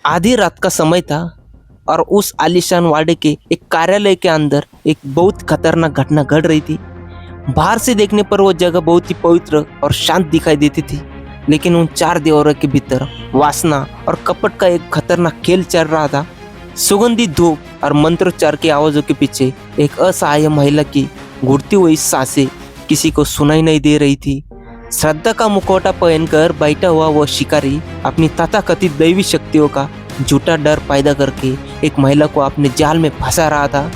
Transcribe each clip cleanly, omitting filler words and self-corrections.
आधी रात का समय था और उस आलीशान वाड़े के एक कार्यालय के अंदर एक बहुत खतरनाक घटना घट रही थी। बाहर से देखने पर वो जगह बहुत ही पवित्र और शांत दिखाई देती थी, लेकिन उन 4 दीवारों के भीतर वासना और कपट का एक खतरनाक खेल चल रहा था। सुगंधित धूप और मंत्रोच्चार की आवाजों के पीछे एक असहाय महिला की घुटती हुई सांसें किसी को सुनाई नहीं दे रही थी। श्रद्धा का मुखौटा पहनकर बैठा हुआ वो शिकारी अपनी तथाकथित दैवी शक्तियों का झूठा डर पैदा करके एक महिला को अपने जाल में फंसा रहा था।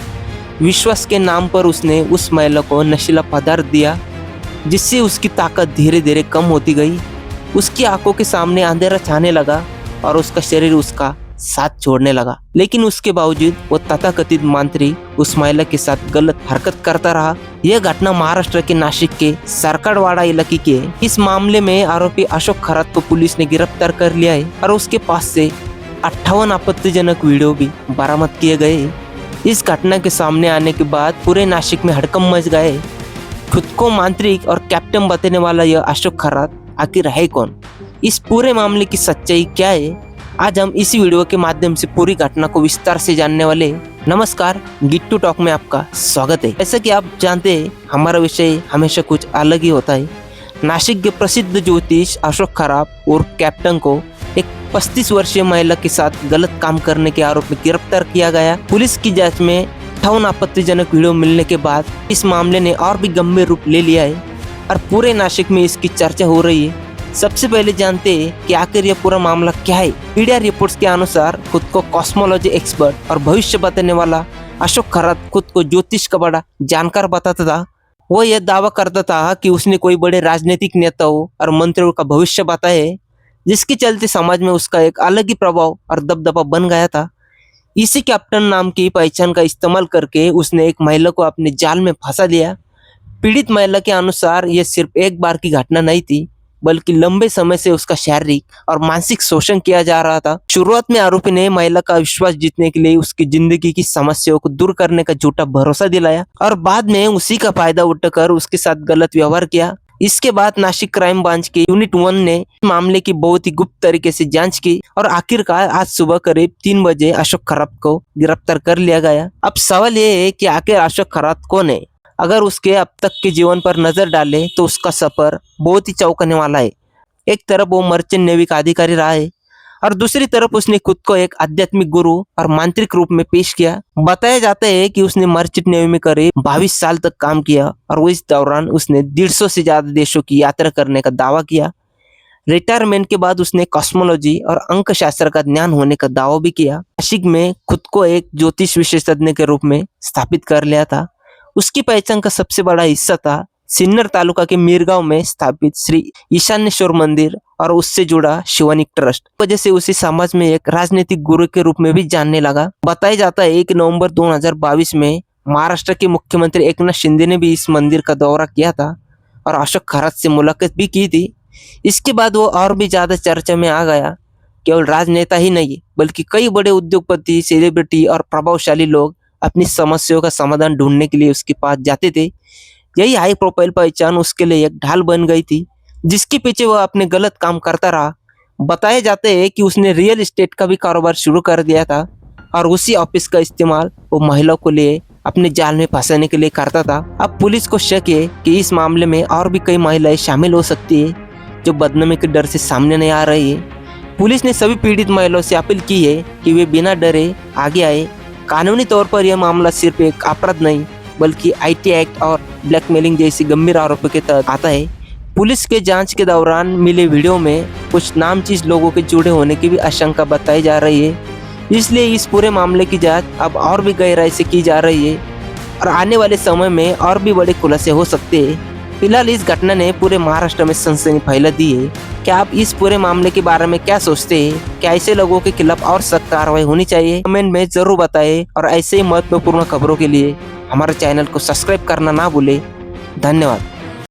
विश्वास के नाम पर उसने उस महिला को नशीला पदार्थ दिया, जिससे उसकी ताकत धीरे धीरे कम होती गई। उसकी आंखों के सामने अंधेरा छाने लगा और उसका शरीर उसका साथ छोड़ने लगा। लेकिन उसके बावजूद वो तथाकथित मांत्रिक उस महिला के साथ गलत हरकत करता रहा। यह घटना महाराष्ट्र के नासिक के सरकारवाड़ा इलाके की है। इस मामले में आरोपी अशोक खरात को पुलिस ने गिरफ्तार कर लिया है और उसके पास से 58 आपत्तिजनक वीडियो भी बरामद किए गए। इस घटना के सामने आने के बाद पूरे नासिक में हड़कंप मच गए। खुद को मांत्रिक और कैप्टन बताने वाला यह अशोक खरात आखिर है कौन? इस पूरे मामले की सच्चाई क्या है? आज हम इसी वीडियो के माध्यम से पूरी घटना को विस्तार से जानने वाले हैं। नमस्कार, गिट्टू टॉक में आपका स्वागत है। जैसा कि आप जानते हैं, हमारा विषय हमेशा कुछ अलग ही होता है। नासिक के प्रसिद्ध ज्योतिष अशोक खरात और कैप्टन को एक 35 वर्षीय महिला के साथ गलत काम करने के आरोप में गिरफ्तार किया गया। पुलिस की जांच में 58 आपत्तिजनक वीडियो मिलने के बाद इस मामले ने और भी गंभीर रूप ले लिया है और पूरे नासिक में इसकी चर्चा हो रही है। सबसे पहले जानते हैं कि आखिर यह पूरा मामला क्या है। मीडिया रिपोर्ट्स के अनुसार खुद को कॉस्मोलॉजी एक्सपर्ट और भविष्य बताने वाला अशोक खरात खुद को ज्योतिष का बड़ा जानकार बताता था। वो यह दावा करता था कि उसने कोई बड़े राजनीतिक नेताओं और मंत्रियों का भविष्य बताया है, जिसके चलते समाज में उसका एक अलग ही प्रभाव और दबदबा बन गया था। इसी कैप्टन नाम की पहचान का इस्तेमाल करके उसने एक महिला को अपने जाल में फंसा दिया। पीड़ित महिला के अनुसार यह सिर्फ एक बार की घटना नहीं थी, बल्कि लंबे समय से उसका शारीरिक और मानसिक शोषण किया जा रहा था। शुरुआत में आरोपी ने महिला का विश्वास जीतने के लिए उसकी जिंदगी की समस्याओं को दूर करने का झूठा भरोसा दिलाया और बाद में उसी का फायदा उठाकर उसके साथ गलत व्यवहार किया। इसके बाद नासिक क्राइम ब्रांच के यूनिट 1 ने मामले की बहुत ही गुप्त तरीके से जांच की और आखिरकार आज सुबह करीब 3 बजे अशोक खरात को गिरफ्तार कर लिया गया। अब सवाल ये है कि आखिर अशोक खरात कौन है? अगर उसके अब तक के जीवन पर नजर डालें तो उसका सफर बहुत ही चौंकाने वाला है। एक तरफ वो मर्चेंट नेवी का अधिकारी रहा है और दूसरी तरफ उसने खुद को एक आध्यात्मिक गुरु और मांत्रिक रूप में पेश किया। बताया जाता है कि उसने मर्चेंट नेवी में करीब 22 साल तक काम किया और इस दौरान उसने 150 से ज्यादा देशों की यात्रा करने का दावा किया। रिटायरमेंट के बाद उसने कॉस्मोलॉजी और अंक शास्त्र का ज्ञान होने का दावा भी किया। नासिक में खुद को एक ज्योतिष विशेषज्ञ के रूप में स्थापित कर लिया था। उसकी पहचान का सबसे बड़ा हिस्सा था सिन्नर तालुका के मीरगांव में स्थापित श्री ईशानेश्वर मंदिर और उससे जुड़ा शिवानिक ट्रस्ट। वजह से उसे समाज में एक राजनीतिक गुरु के रूप में भी जानने लगा। बताया जाता है कि नवंबर 2022 में महाराष्ट्र के मुख्यमंत्री एकनाथ शिंदे ने भी इस मंदिर का दौरा किया था और अशोक खरात से मुलाकात भी की थी। इसके बाद वो और भी ज्यादा चर्चा में आ गया। केवल राजनेता ही नहीं, बल्कि कई बड़े उद्योगपति, सेलिब्रिटी और प्रभावशाली लोग अपनी समस्याओं का समाधान ढूंढने के लिए उसके पास जाते थे। यही हाई प्रोफाइल पहचान उसके लिए एक ढाल बन गई थी, जिसके पीछे वह अपने गलत काम करता रहा। बताया जाता है कि उसने रियल एस्टेट का भी कारोबार शुरू कर दिया था और उसी ऑफिस का इस्तेमाल वो महिलाओं को लिए अपने जाल में फंसाने के लिए करता था। अब पुलिस को शक है कि इस मामले में और भी कई महिलाएं शामिल हो सकती है, जो बदनामी के डर से सामने नहीं आ रही है। पुलिस ने सभी पीड़ित महिलाओं से अपील की है कि वे बिना डरे आगे आए। कानूनी तौर पर यह मामला सिर्फ एक अपराध नहीं, बल्कि आईटी एक्ट और ब्लैकमेलिंग जैसी गंभीर आरोपों के तहत आता है। पुलिस के जांच के दौरान मिले वीडियो में कुछ नामचीज लोगों के जुड़े होने की भी आशंका बताई जा रही है। इसलिए इस पूरे मामले की जांच अब और भी गहराई से की जा रही है और आने वाले समय में और भी बड़े खुलासे हो सकते हैं। फिलहाल इस घटना ने पूरे महाराष्ट्र में सनसनी फैला दी है। क्या आप इस पूरे मामले के बारे में क्या सोचते हैं? क्या ऐसे लोगों के खिलाफ और सख्त कार्रवाई होनी चाहिए? कमेंट में जरूर बताएं और ऐसे ही महत्वपूर्ण खबरों के लिए हमारे चैनल को सब्सक्राइब करना ना भूलें। धन्यवाद।